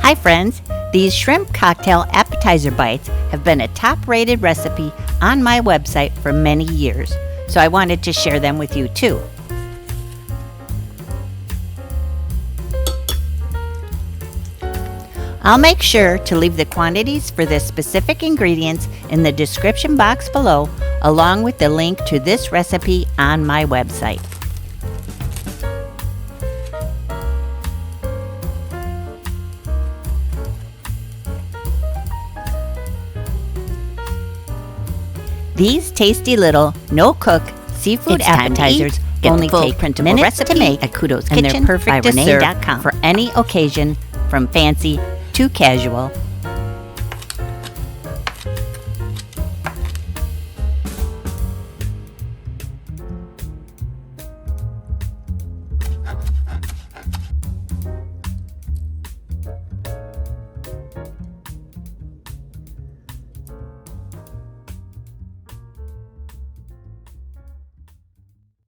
Hi friends, these Shrimp Cocktail Appetizer Bites have been a top-rated recipe on my website for many years, so I wanted to share them with you too. I'll make sure to leave the quantities for the specific ingredients in the description box below, along with the link to this recipe on my website. These tasty little no-cook seafood appetizers only take minutes to make at Kudos Kitchen, and they're perfect to serve for any occasion, from fancy to casual